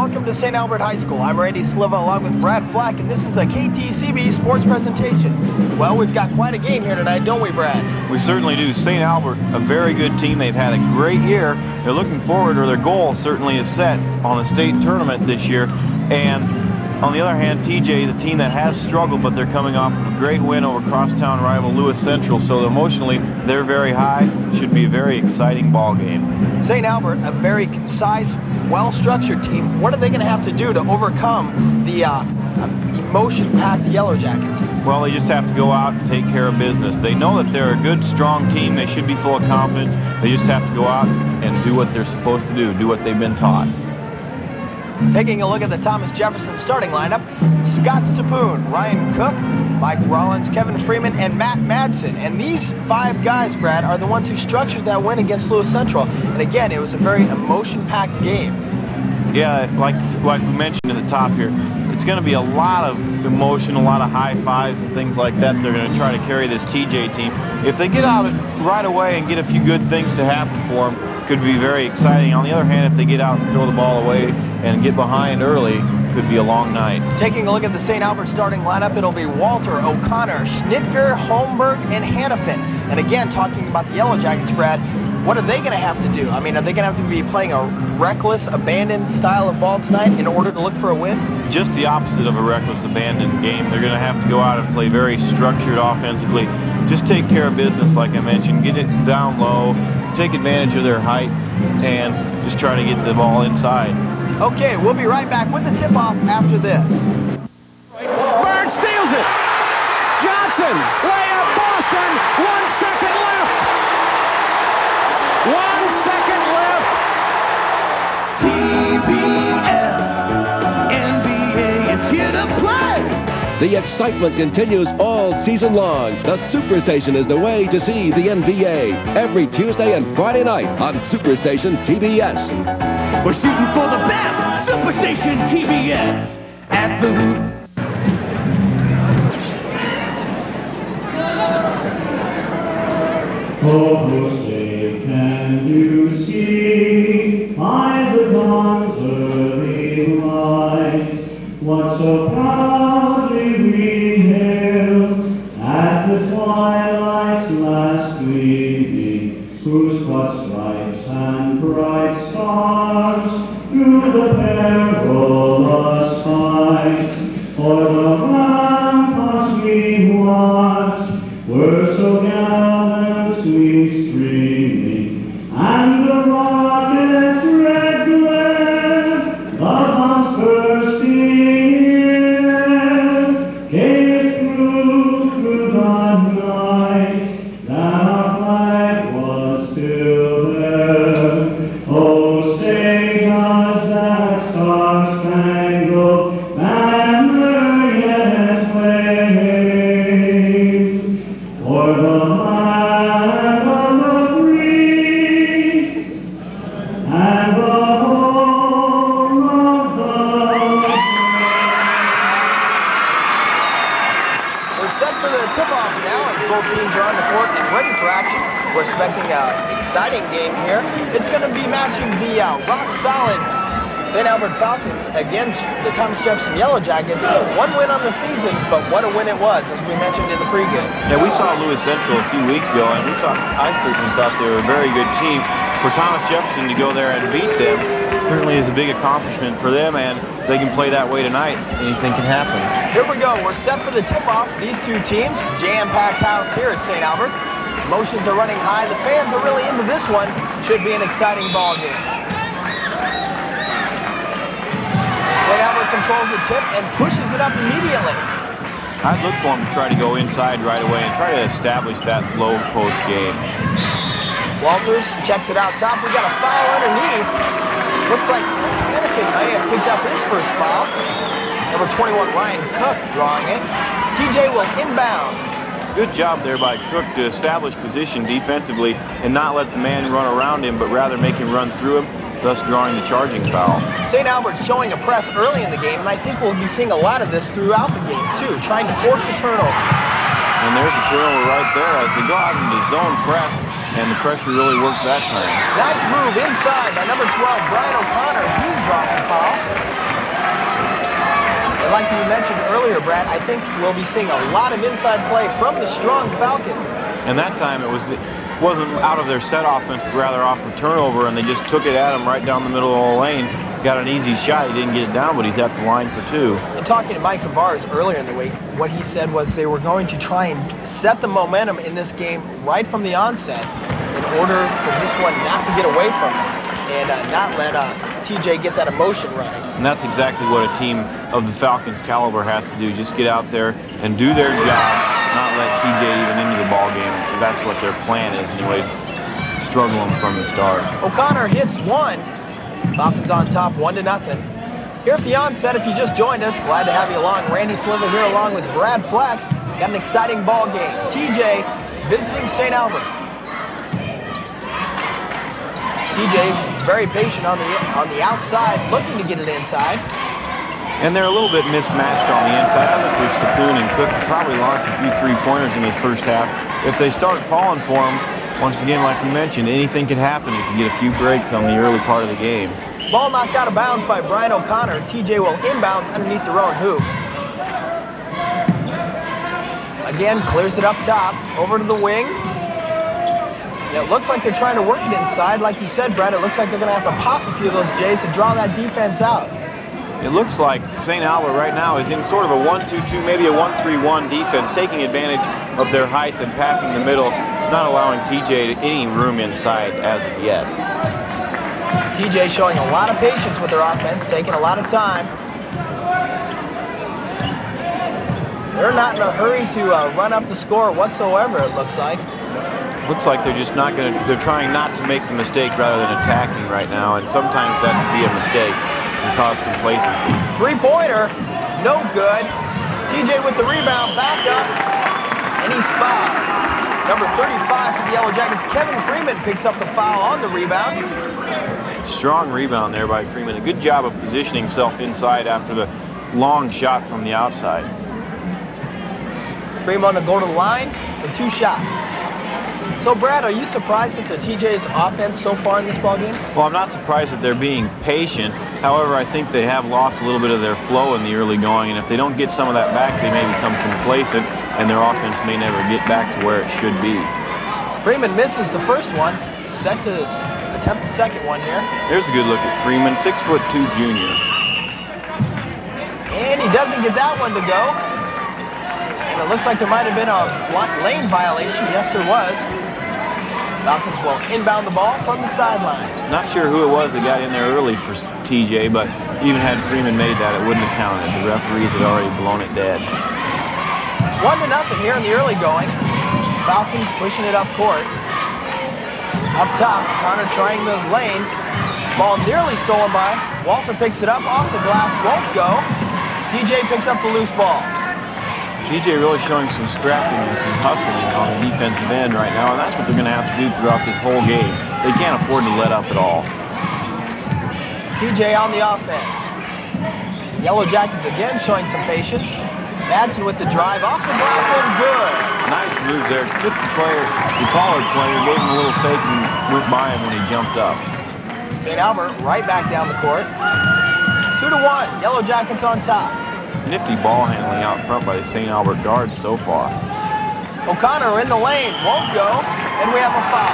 welcome to St. Albert High School. I'm Randy Sliva along with Brad Flack, and this is a KTCB sports presentation. Well, we've got quite a game here tonight, don't we, Brad? We certainly do. St. Albert, a very good team. They've had a great year. They're looking forward, or their goal certainly is set on the state tournament this year. And on the other hand, TJ, the team that has struggled, but they're coming off a great win over crosstown rival Lewis Central, so emotionally they're very high. Should be a very exciting ball game. St. Albert, a very concise, well-structured team. What are they going to have to do to overcome the emotion-packed Yellow Jackets? Well, they just have to go out and take care of business. They know that they're a good, strong team. They should be full of confidence. They just have to go out and do what they're supposed to do what they've been taught. Taking a look at the Thomas Jefferson starting lineup, Scott Stapoon, Ryan Cook, Mike Rollins, Kevin Freeman, and Matt Madsen. And these 5 guys, Brad, are the ones who structured that win against Lewis Central. And again, it was a very emotion-packed game. Yeah, like we mentioned at the top here, it's going to be a lot of emotion, a lot of high fives and things like that. They're going to try to carry this TJ team. If they get out right away and get a few good things to happen for them, could be very exciting. On the other hand, if they get out and throw the ball away and get behind early, could be a long night. Taking a look at the St. Albert starting lineup, it'll be Walter, O'Connor, Schnitger, Holmberg, and Hannafin. And again, talking about the Yellow Jackets, Brad, what are they going to have to do? I mean, are they going to have to be playing a reckless, abandoned style of ball tonight in order to look for a win? Just the opposite of a reckless, abandoned game. They're going to have to go out and play very structured offensively. Just take care of business, like I mentioned. Get it down low, take advantage of their height, and just try to get the ball inside. Okay, we'll be right back with the tip-off after this. Bird steals it. Johnson, layup, Boston, 1 second left. 1 second left. TBS, NBA is here to play. The excitement continues all season long. The Superstation is the way to see the NBA. Every Tuesday and Friday night on Superstation TBS. We're shooting for the best. Superstation TBS at the hoop. Oh, say, can you see by the dawn's early light what so proudly we hailed at the twilight's last gleaming, whose what stripes and bright stars through the perilous fight o'er the ramparts we watched were so gallantly streaming, and the rocket's red glare, the bombs bursting in air, gave proof through the night that our flag was still there. Oh, say does that star-spangled banner yet wave o'er the land of the free and the home of the brave? We're set for the tip-off now, and both teams are on the court and ready for action. We're expecting an exciting game here. It's going to be matching the rock-solid St. Albert Falcons against the Thomas Jefferson Yellow Jackets. 1 win on the season, but what a win it was, as we mentioned in the pregame. Yeah, we saw Lewis Central a few weeks ago, and I certainly thought they were a very good team. For Thomas Jefferson to go there and beat them certainly is a big accomplishment for them, and if they can play that way tonight, anything can happen. Here we go. We're set for the tip-off. These two teams, jam-packed house here at St. Albert. Emotions are running high. The fans are really into this one. Should be an exciting ball game. St. Albert controls the tip and pushes it up immediately. I'd look for them to try to go inside right away and try to establish that low post game. Walters checks it out top. We got a foul underneath. Looks like Chris Hannafin may have picked up his first foul. Number 21, Ryan Cook, drawing it. TJ will inbound. Good job there by Cook to establish position defensively and not let the man run around him, but rather make him run through him, thus drawing the charging foul. St. Albert's showing a press early in the game, and I think we'll be seeing a lot of this throughout the game, too, trying to force the turnover. And there's a turnover right there as they go out into zone press, and the pressure really worked that time. Nice move inside by number 12, Brian O'Connor. He drops the foul. And like you mentioned earlier, Brad, I think we'll be seeing a lot of inside play from the strong Falcons. And that time it wasn't out of their set offense, but rather off of turnover, and they just took it at him right down the middle of the lane. Got an easy shot. He didn't get it down, but he's at the line for 2. And talking to Mike Kavars earlier in the week, what he said was they were going to try and set the momentum in this game right from the onset in order for this one not to get away from them and not let TJ get that emotion running. And that's exactly what a team of the Falcons' caliber has to do. Just get out there and do their job, not let TJ even into the ball game, because that's what their plan is anyways, struggling from the start. O'Connor hits 1. Falcons on top 1-0. Here at the onset, if you just joined us, glad to have you along. Randy Sliver here along with Brad Fleck. Got an exciting ball game. TJ visiting St. Albert. TJ is very patient on the outside, looking to get it inside. And they're a little bit mismatched on the inside. I think Stapoon and Cook could probably launch a few three-pointers in this first half. If they start falling for them, once again, like we mentioned, anything could happen if you get a few breaks on the early part of the game. Ball knocked out of bounds by Brian O'Connor. TJ will inbounds underneath their own hoop. Again, clears it up top, over to the wing. And it looks like they're trying to work it inside. Like you said, Brad, it looks like they're going to have to pop a few of those Jays to draw that defense out. It looks like St. Albert right now is in sort of a 1-2-2, maybe a 1-3-1 defense, taking advantage of their height and packing the middle, not allowing TJ any room inside as of yet. TJ showing a lot of patience with their offense, taking a lot of time. They're not in a hurry to run up the score whatsoever, it looks like. Looks like they're just not going to, they're trying not to make the mistake rather than attacking right now, and sometimes that can be a mistake and cause complacency. Three-pointer, no good. TJ with the rebound, back up, and he's fouled. Number 35 for the Yellow Jackets, Kevin Freeman picks up the foul on the rebound. Strong rebound there by Freeman. A good job of positioning himself inside after the long shot from the outside. Freeman to go to the line for 2 shots. So, Brad, are you surprised at the TJ's offense so far in this ballgame? Well, I'm not surprised that they're being patient. However, I think they have lost a little bit of their flow in the early going, and if they don't get some of that back, they may become complacent, and their offense may never get back to where it should be. Freeman misses the first one, set to attempt the second one here. There's a good look at Freeman, 6'2" junior. And he doesn't get that one to go. And it looks like there might have been a lane violation. Yes, there was. Falcons will inbound the ball from the sideline. Not sure who it was that got in there early for TJ, but even had Freeman made that, it wouldn't have counted. The referees had already blown it dead. 1-0 here in the early going. Falcons pushing it up court. Up top, Connor trying the lane. Ball nearly stolen by. Walter picks it up off the glass, won't go. TJ picks up the loose ball. TJ really showing some scrapping and some hustling on the defensive end right now, and that's what they're going to have to do throughout this whole game. They can't afford to let up at all. TJ on the offense. Yellow Jackets again showing some patience. Madsen with the drive off the glass and good. Nice move there. Just the taller player gave him a little fake and went by him when he jumped up. St. Albert right back down the court. 2-1, Yellow Jackets on top. Nifty ball handling out front by the St. Albert guards so far. O'Connor in the lane, won't go, and we have a foul.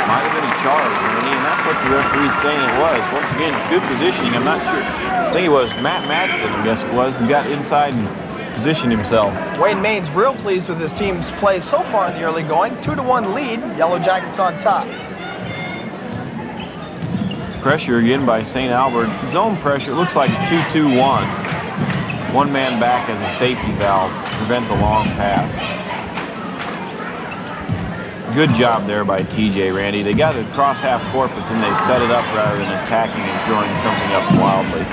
Might have been a charge, and that's what the referee's saying it was. Once again, good positioning. I'm not sure. I think it was Matt Madsen, I guess it was, who got inside and positioned himself. Wayne Main's real pleased with his team's play so far in the early going. 2-1 lead, Yellow Jackets on top. Pressure again by St. Albert. Zone pressure, looks like 2-2-1. One man back as a safety valve to prevent the long pass. Good job there by TJ, Randy. They got it across half court, but then they set it up rather than attacking and throwing something up wildly.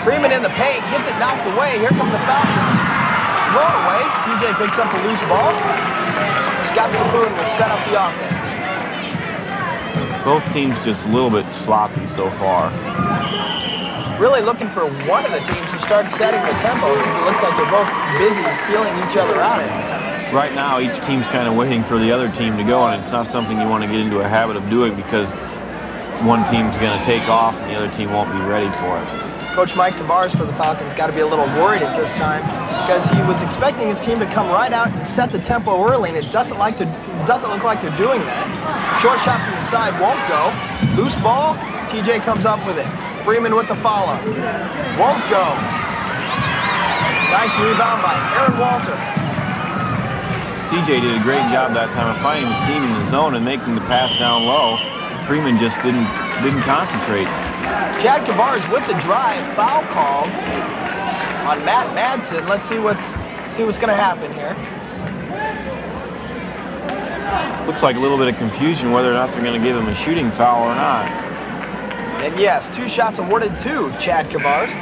Freeman in the paint, gets it knocked away. Here come the Falcons. Thrown away. TJ picks up the loose ball. Scott Sapoon will set up the offense. Both teams just a little bit sloppy so far. Really looking for one of the teams to start setting the tempo because it looks like they're both busy feeling each other out. Right now, each team's kind of waiting for the other team to go, and it's not something you want to get into a habit of doing because one team's going to take off and the other team won't be ready for it. Coach Mike Tavares for the Falcons got to be a little worried at this time because he was expecting his team to come right out and set the tempo early, and it doesn't look like they're doing that. Short shot from the side won't go. Loose ball, TJ comes up with it. Freeman with the follow. Won't go. Nice rebound by Aaron Walter. TJ did a great job that time of finding the seam in the zone and making the pass down low. Freeman just didn't concentrate. Chad Tavares with the drive, foul called on Matt Madsen. Let's see what's going to happen here. Looks like a little bit of confusion whether or not they're going to give him a shooting foul or not. And yes, 2 shots awarded to Chad Tavares.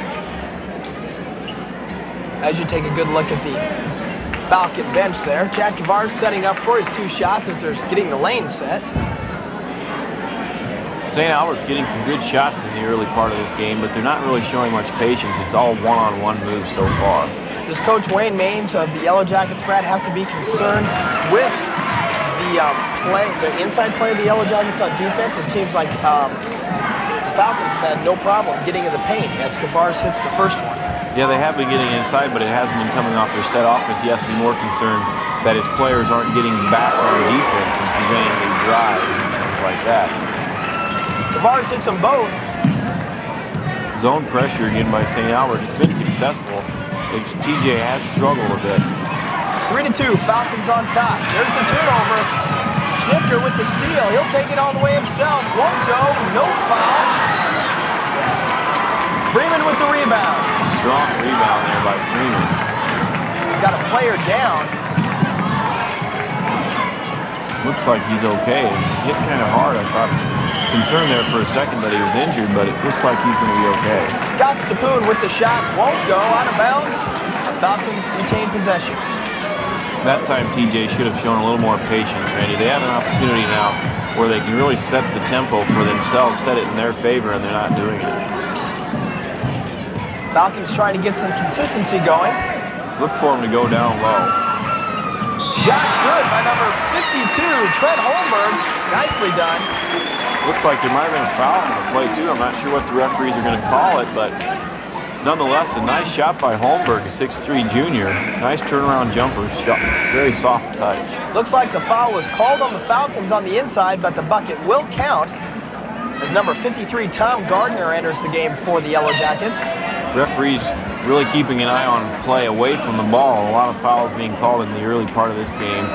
As you take a good look at the Falcon bench there, Chad Tavares setting up for his 2 shots as they're getting the lane set. St. Albert's getting some good shots in the early part of this game, but they're not really showing much patience. It's all one-on-one moves so far. Does Coach Wayne Maines of the Yellow Jackets, Brad, have to be concerned with the inside play of the Yellow Jackets on defense? It seems like the Falcons have had no problem getting in the paint as Tavares hits the first one. Yeah, they have been getting inside, but it hasn't been coming off their set offense. He has to be more concerned that his players aren't getting back on defense and preventing their drives and things like that. Tavares hits them both. Zone pressure again by St. Albert. It's been successful. TJ has struggled a bit. 3-2, Falcons on top. There's the turnover. Schnitker with the steal. He'll take it all the way himself. Won't go. No foul. Freeman with the rebound. Strong rebound there by Freeman. Got a player down. Looks like he's okay. He hit kind of hard. I thought concerned there for a second that he was injured, but it looks like he's going to be okay. Scott Stapoon with the shot. Won't go. Out of bounds. Falcons retain possession. That time TJ should have shown a little more patience, Randy. They have an opportunity now where they can really set the tempo for themselves, set it in their favor, and they're not doing it. Falcons trying to get some consistency going. Look for him to go down low. Shot good by number 52, Trent Holmberg. Nicely done. Looks like there might have been a foul on the play, too. I'm not sure what the referees are going to call it, but nonetheless, a nice shot by Holmberg, a 6'3" junior. Nice turnaround jumper, very soft touch. Looks like the foul was called on the Falcons on the inside, but the bucket will count as number 53, Tom Gardner, enters the game for the Yellow Jackets. Referees really keeping an eye on play away from the ball. A lot of fouls being called in the early part of this game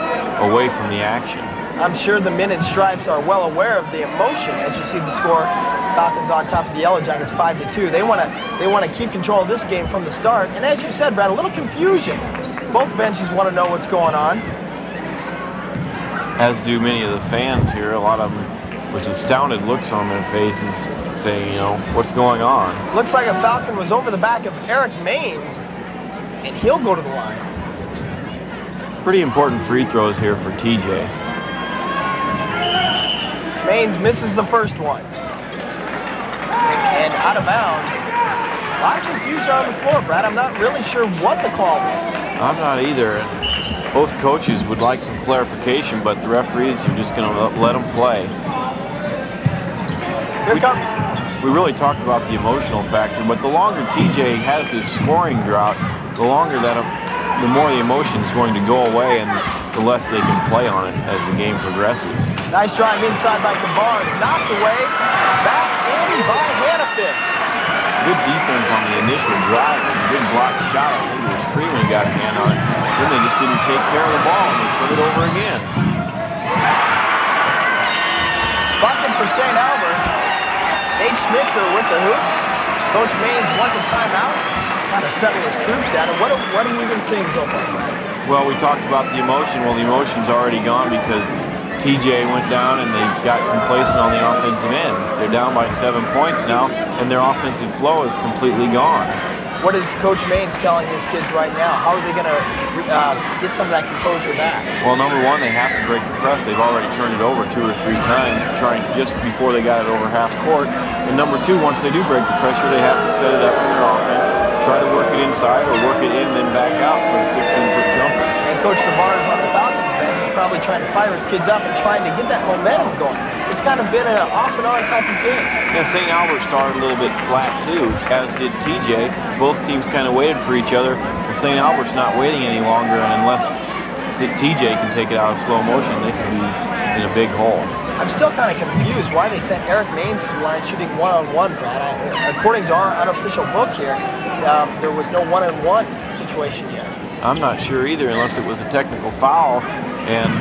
away from the action. I'm sure the men in stripes are well aware of the emotion as you see the score. Falcons on top of the Yellow Jackets 5-2. They want to keep control of this game from the start. And as you said, Brad, a little confusion. Both benches want to know what's going on. As do many of the fans here. A lot of them with astounded looks on their faces saying, you know, what's going on? Looks like a Falcon was over the back of Eric Maines, and he'll go to the line. Pretty important free throws here for TJ. Maines misses the first one. And out of bounds. A lot of confusion on the floor, Brad. I'm not really sure what the call was. I'm not either. Both coaches would like some clarification, but the referees are just going to let them play. We really talked about the emotional factor, but the longer TJ has this scoring drought, the longer that the more the emotion is going to go away and the less they can play on it as the game progresses. Nice drive inside by Tavares. Knocked away. Back in by Hannafin. Good defense on the initial drive. Good block shot. I think it was Freeman got a hand on it. Then they just didn't take care of the ball and they turned it over again. Bucket for St. Albert. Nate Schnitker with the hoop. Coach Maines wants a timeout. Kind of settle his troops out. What have we been seeing so far? Well, we talked about the emotion. Well, the emotion's already gone because TJ went down and they got complacent on the offensive end. They're down by 7 points now, and their offensive flow is completely gone. What is Coach Maines telling his kids right now? How are they going to get some of that composure back? Well, number one, they have to break the press. They've already turned it over 2 or 3 times, trying just before they got it over half court. And number two, once they do break the pressure, they have to set it up in their offense, try to work it inside or work it in, then back out for the 15-foot jumper. And Coach Tavares on the Falcons bench is probably trying to fire his kids up and trying to get that momentum going. it's kind of been an off and on type of game. Yeah, St. Albert started a little bit flat too, as did TJ. Both teams kind of waited for each other. And St. Albert's not waiting any longer, and unless TJ can take it out of slow motion, they can be in a big hole. I'm still kind of confused why they sent Eric Maines to the line shooting one-on-one, Brad. According to our unofficial book here, there was no one-on-one situation yet. I'm not sure either, unless it was a technical foul, and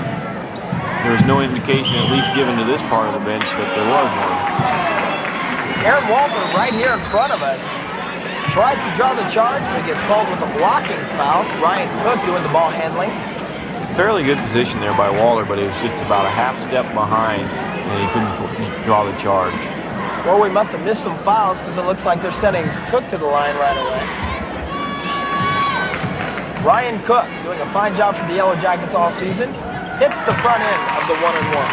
there was no indication, at least given to this part of the bench, that there was one. Aaron Walter right here in front of us tries to draw the charge, but gets called with a blocking foul. Ryan Cook doing the ball handling. Fairly good position there by Waller, but he was just about a half step behind, and he couldn't draw the charge. Well, we must have missed some fouls because it looks like they're sending Cook to the line right away. Ryan Cook doing a fine job for the Yellow Jackets all season. Hits the front end of the one-and-one.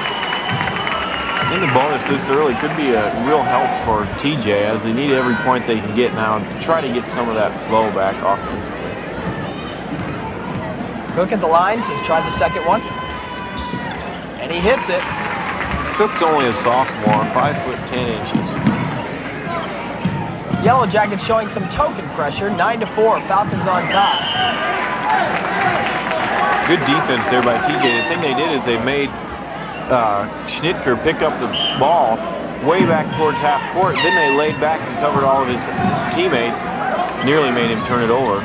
In the bonus this early could be a real help for TJ, as they need every point they can get now to try to get some of that flow back offensively. Cook at the line, he's tried the second one. And he hits it. Cook's only a sophomore, 5'10". Yellow Jackets showing some token pressure, 9-4, Falcons on top. Good defense there by TJ. The thing they did is they made Schnitker pick up the ball way back towards half court. Then they laid back and covered all of his teammates. Nearly made him turn it over.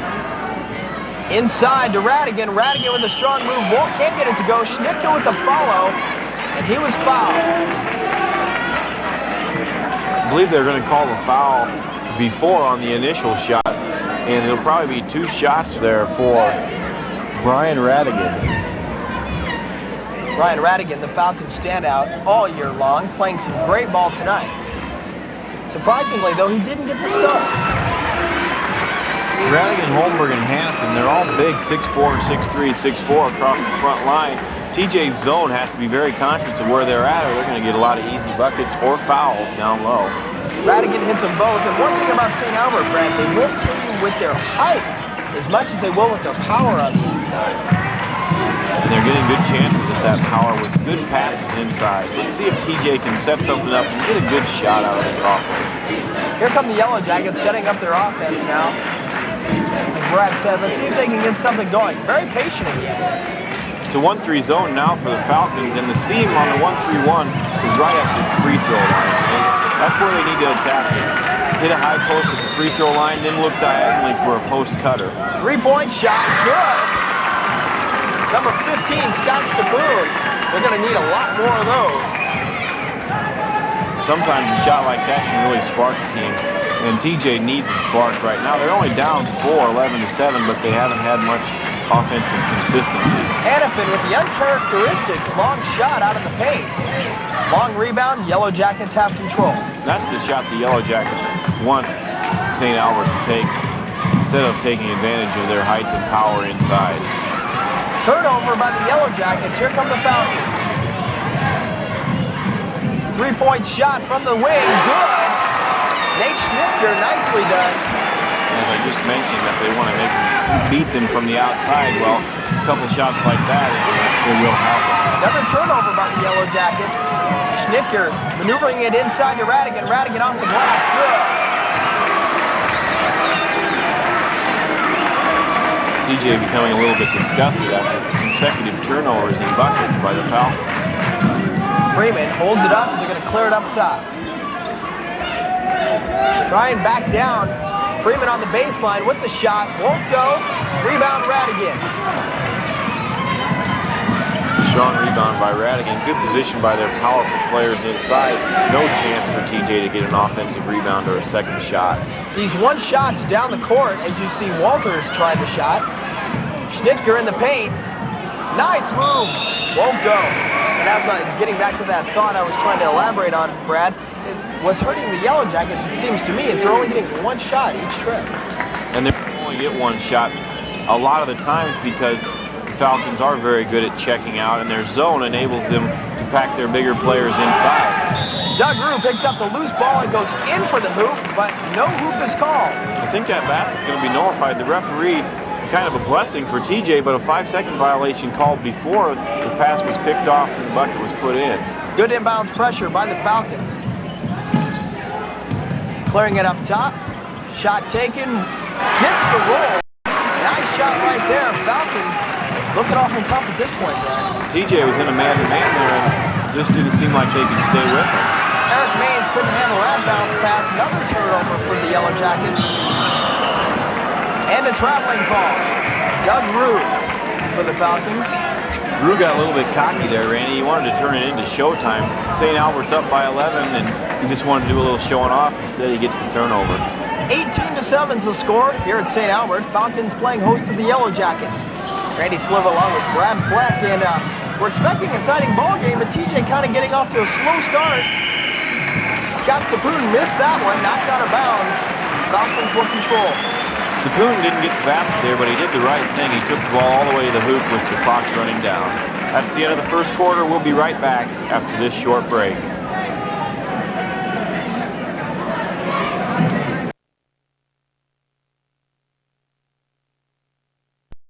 Inside to Radigan. Radigan with a strong move. Walt can't get it to go. Schnitker with the follow, and he was fouled. I believe they're going to call the foul before on the initial shot, and it'll probably be 2 shots there for Brian Radigan. Brian Radigan, the Falcons standout all year long, playing some great ball tonight. Surprisingly, though, he didn't get the start. Radigan, Holmberg, and Hannafin, they're all big, 6'4", 6'3", 6'4" across the front line. TJ's zone has to be very conscious of where they're at, or they're going to get a lot of easy buckets or fouls down low. Radigan hits them both, and one thing about St. Albert, Brad, they won't kill you with their height as much as they will with their power on the inside. And they're getting good chances at that power with good passes inside. Let's see if TJ can set something up and get a good shot out of this offense. Here come the Yellow Jackets setting up their offense now. Like Brad said, let's see if they can get something going. Very patient again. It's a 1-3 zone now for the Falcons, and the seam on the 1-3-1 is right at this free throw line. And that's where they need to attack it. Hit a high post at the free throw line, then look diagonally for a post cutter. 3-point shot, good. Number 15, Scott Staboon. They're going to need a lot more of those. Sometimes a shot like that can really spark a team, and TJ needs a spark right now. They're only down 4, 11-7, but they haven't had much offensive consistency. Hannafin with the uncharacteristic long shot out of the paint. Long rebound, Yellow Jackets have control. That's the shot the Yellow Jackets want St. Albert to take, instead of taking advantage of their height and power inside. Turnover by the Yellow Jackets. Here come the Falcons. 3-point shot from the wing. Good. Nate Schnitker, nicely done. As I just mentioned, if they want to beat them from the outside, well, a couple shots like that, it will help them. Another turnover by the Yellow Jackets. Schnitker maneuvering it inside to Radigan. Radigan off the glass. Good. TJ becoming a little bit disgusted after consecutive turnovers and buckets by the Falcons. Freeman holds it up, and they're going to clear it up top. Trying back down. Freeman on the baseline with the shot. Won't go. Rebound Radigan. Strong rebound by Radigan. Good position by their powerful players inside. No chance for TJ to get an offensive rebound or a second shot. These one shots down the court, as you see Walters try the shot. Schnitker in the paint. Nice move. Won't go. And as I was getting back to that thought I was trying to elaborate on, Brad, what's hurting the Yellow Jackets, it seems to me, is they're only getting one shot each trip. And they only get one shot a lot of the times because the Falcons are very good at checking out, and their zone enables them to pack their bigger players inside. Doug Rue picks up the loose ball and goes in for the hoop, but no hoop is called. I think that basket's going to be nullified. The referee, kind of a blessing for TJ, but a 5-second violation called before the pass was picked off and the bucket was put in. Good inbounds pressure by the Falcons. Clearing it up top. Shot taken. Gets the roll. Nice shot right there. Falcons looking awful tough at this point, Brian. TJ was in a man-to-man there and just didn't seem like they could stay with him. Eric Maines couldn't handle that bounce pass. Another turnover for the Yellow Jackets. And a traveling call. Doug Rue for the Falcons. Rue got a little bit cocky there, Randy. He wanted to turn it into showtime. St. Albert's up by 11, and he just wanted to do a little showing off. Instead, he gets the turnover. 18-7 is the score here at St. Albert. Falcons playing host to the Yellow Jackets. Randy Sliver along with Brad Fleck, and we're expecting a exciting ball game, but TJ kind of getting off to a slow start. Scott Stapoon missed that one, knocked out of bounds. Falcons will control. Stapoon didn't get the basket there, but he did the right thing. He took the ball all the way to the hoop with the clock running down. That's the end of the first quarter. We'll be right back after this short break.